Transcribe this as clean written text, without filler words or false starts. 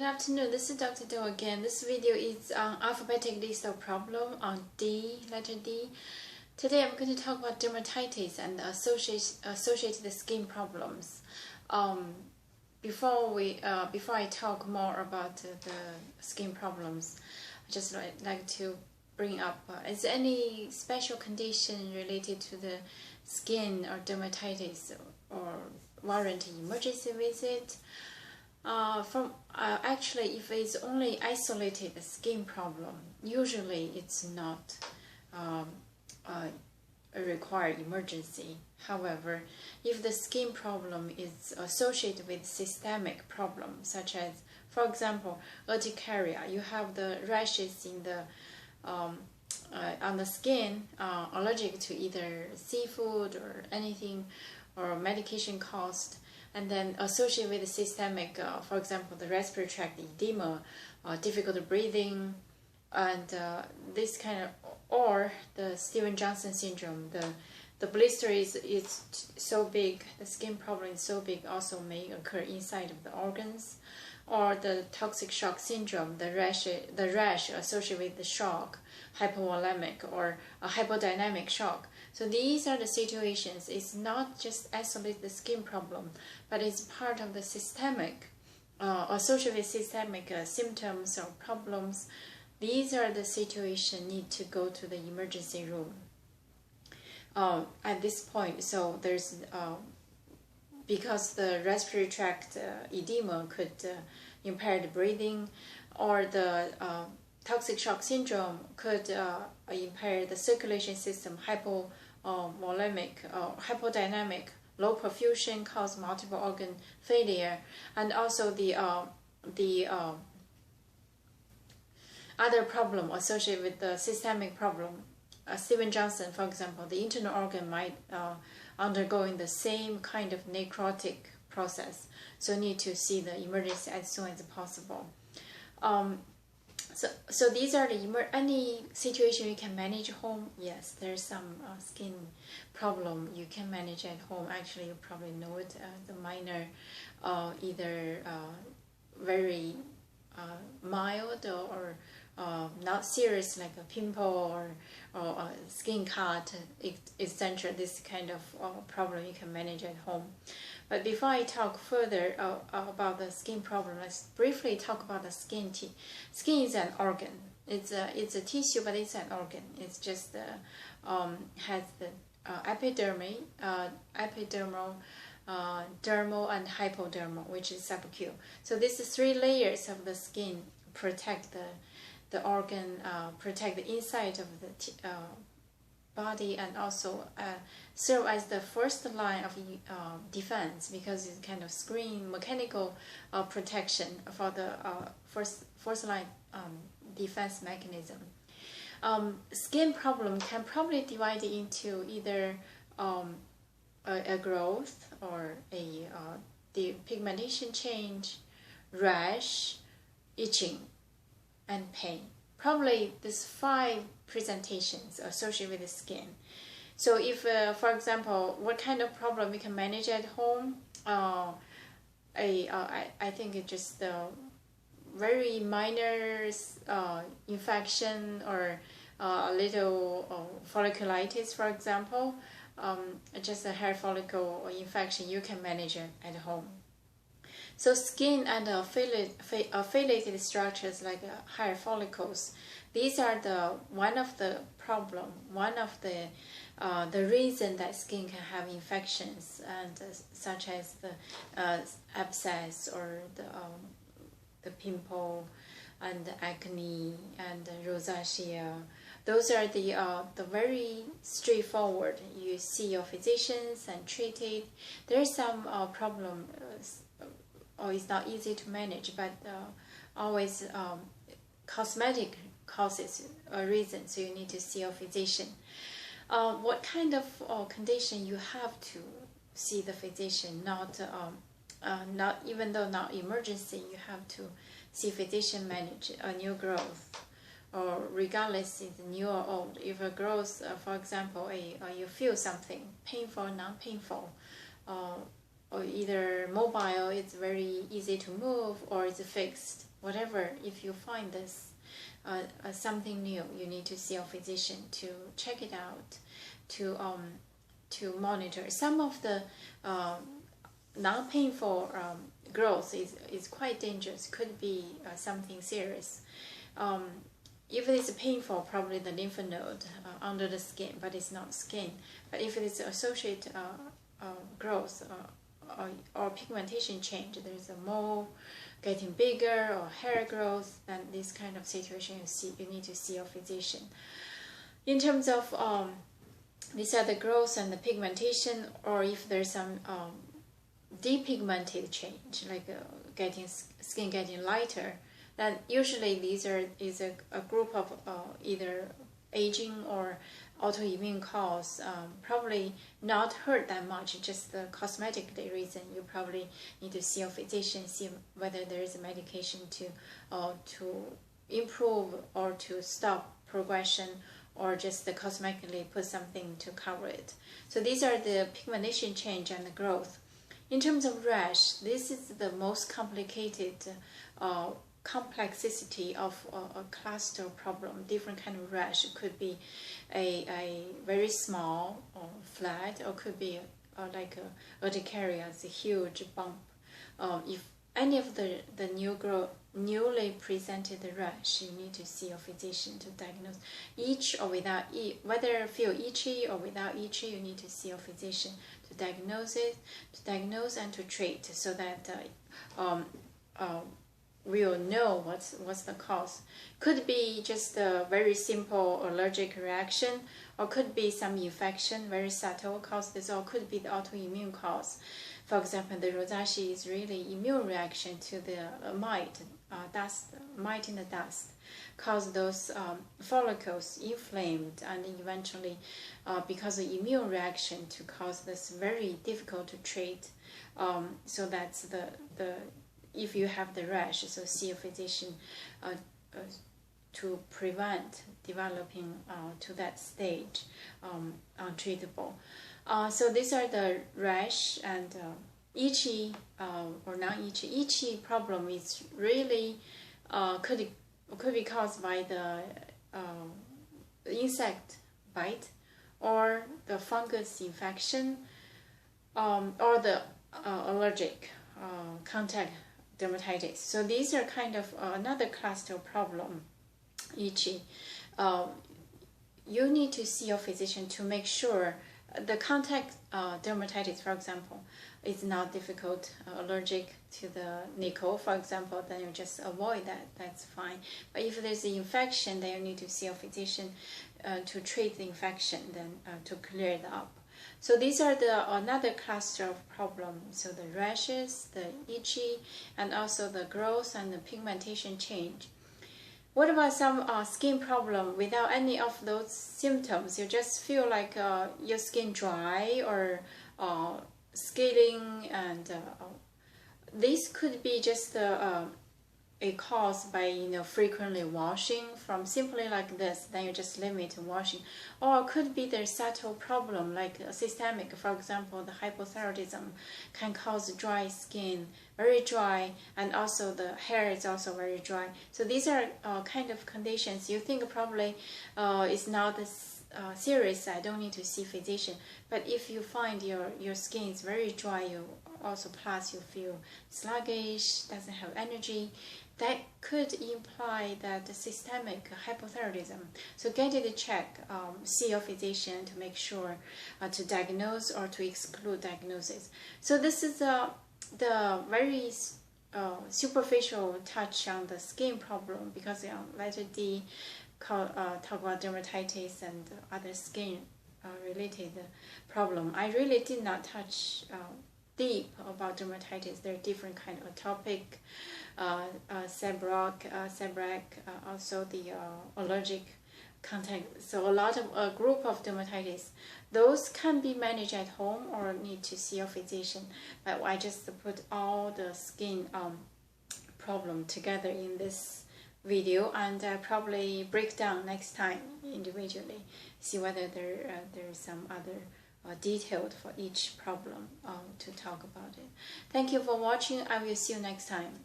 afternoon, this is Dr. Do again. This video is on alphabetic list of problem on D, letter D. Today I'm going to talk about dermatitis and associated skin problems. Before I talk more about the skin problems, I just like to bring up, is there any special condition related to the skin or dermatitis or warrant emergency visit? Actually, if it's only isolated skin problem, usually it's not a required emergency. However, if the skin problem is associated with systemic problems, such as, for example, urticaria, you have the rashes in the on the skin, allergic to either seafood or anything, or medication caused. And then associated with the systemic, for example, the respiratory tract edema, difficult breathing, and this kind of, or the Stevens-Johnson syndrome, the blister is so big, the skin problem is so big, also may occur inside of the organs, or the toxic shock syndrome, the rash associated with the shock, hypovolemic or a hypodynamic shock. So these are the situations. It's not just isolate the skin problem, but it's part of the systemic, associated with systemic symptoms or problems. These are the situations need to go to the emergency room at this point. So there's because the respiratory tract edema could impair the breathing, or the toxic shock syndrome could impair the circulation system, hypovolemic, hypodynamic, low perfusion, cause multiple organ failure, and also the other problem associated with the systemic problem. Stevens-Johnson, for example, the internal organ might undergoing the same kind of necrotic process, so need to see the emergency as soon as possible. So these are any situation you can manage home. Yes, there's some skin problem you can manage at home. Actually, you probably know it. The minor, either very mild or not serious, like a pimple or a skin cut, etc. This kind of problem you can manage at home. But before I talk further about the skin problem, let's briefly talk about the skin. Skin is an organ. It's a tissue, but it's an organ. It's just has the epidermal, dermal, and hypodermal, which is subacute. So these three layers of the skin protect the organ, protect the inside of the body, and also serve as the first line of defense, because it's kind of screen mechanical protection for the first line defense mechanism. Skin problem can probably divide into either a growth or the pigmentation change, rash, itching, and pain. Probably these 5 presentations associated with the skin. So if, for example, what kind of problem we can manage at home, I think it's just very minor infection, or a little folliculitis, for example, just a hair follicle infection, you can manage it at home. So skin and affiliated structures like hair follicles, these are one of the reason that skin can have infections, and such as the abscess or the pimple and the acne and the rosacea. Those are the very straightforward. You see your physicians and treat it. There is some problem. Or it's not easy to manage, but always cosmetic causes a reason, so you need to see a physician. What kind of condition you have to see the physician? Not even though not emergency, you have to see physician manage a new growth, or regardless it's new or old. If a growth, for example, you feel something painful, non-painful, or either mobile, it's very easy to move, or it's fixed, whatever, if you find this something new, you need to see a physician to check it out, to monitor. Some of the non-painful growth is quite dangerous, could be something serious. If it's painful, probably the lymph node under the skin, but it's not skin. But if it's associated growth or pigmentation change, there's a mole getting bigger or hair growth, then this kind of situation you need to see a physician. In terms of these are the growth and the pigmentation, or if there's some depigmented change, like skin getting lighter, then usually these is a group of either aging or autoimmune cause, probably not hurt that much, just the cosmetic reason. You probably need to see a physician, see whether there is a medication to improve or to stop progression, or just cosmetically put something to cover it. So these are the pigmentation change and the growth. In terms of rash, this is the most complicated complexity of a cluster problem. Different kind of rash. It could be a very small or flat, or could be like a urticaria, it's a huge bump. If any of the newly presented rash, you need to see a physician to diagnose. Itch or without whether feel itchy or without itchy, you need to see a physician to diagnose it, and to treat, so that we'll know what's the cause. Could be just a very simple allergic reaction, or could be some infection, very subtle cause this, or could be the autoimmune cause. For example, the rosacea is really immune reaction to the mite in the dust, cause those follicles inflamed, and eventually, because of immune reaction, to cause this very difficult to treat. So that's the if you have the rash, so see a physician to prevent developing to that stage, untreatable. So these are the rash and itchy or non-itchy. Itchy problem is really could be caused by the insect bite, or the fungus infection, or the allergic contact dermatitis. So these are kind of another cluster problem, itchy. You need to see your physician to make sure the contact dermatitis, for example, is not difficult, allergic to the nickel, for example, then you just avoid that, that's fine. But if there's an infection, then you need to see a physician to treat the infection, then to clear it up. So these are another cluster of problems. So the rashes, the itchy, and also the growth and the pigmentation change. What about some skin problem without any of those symptoms? You just feel like your skin dry or scaling, and this could be just a cause by frequently washing, from simply like this, then you just limit washing, or it could be the subtle problem like systemic. For example, the hypothyroidism can cause dry skin, very dry, and also the hair is also very dry. So these are kind of conditions you think probably it's not this serious, I don't need to see physician. But if you find your skin is very dry, you also plus you feel sluggish, doesn't have energy, that could imply that the systemic hypothyroidism. So get it checked, see your physician to make sure to diagnose or to exclude diagnosis. So this is the very superficial touch on the skin problem, because letter D talk about dermatitis and other skin related problem. I really did not touch deep about dermatitis. There are different kind of atopic, seborrheic, also the allergic contact. So a lot of a group of dermatitis. Those can be managed at home or need to see a physician. But I just put all the skin problem together in this video, and probably break down next time individually, see whether there's some other detailed for each problem to talk about it. Thank you for watching. I will see you next time.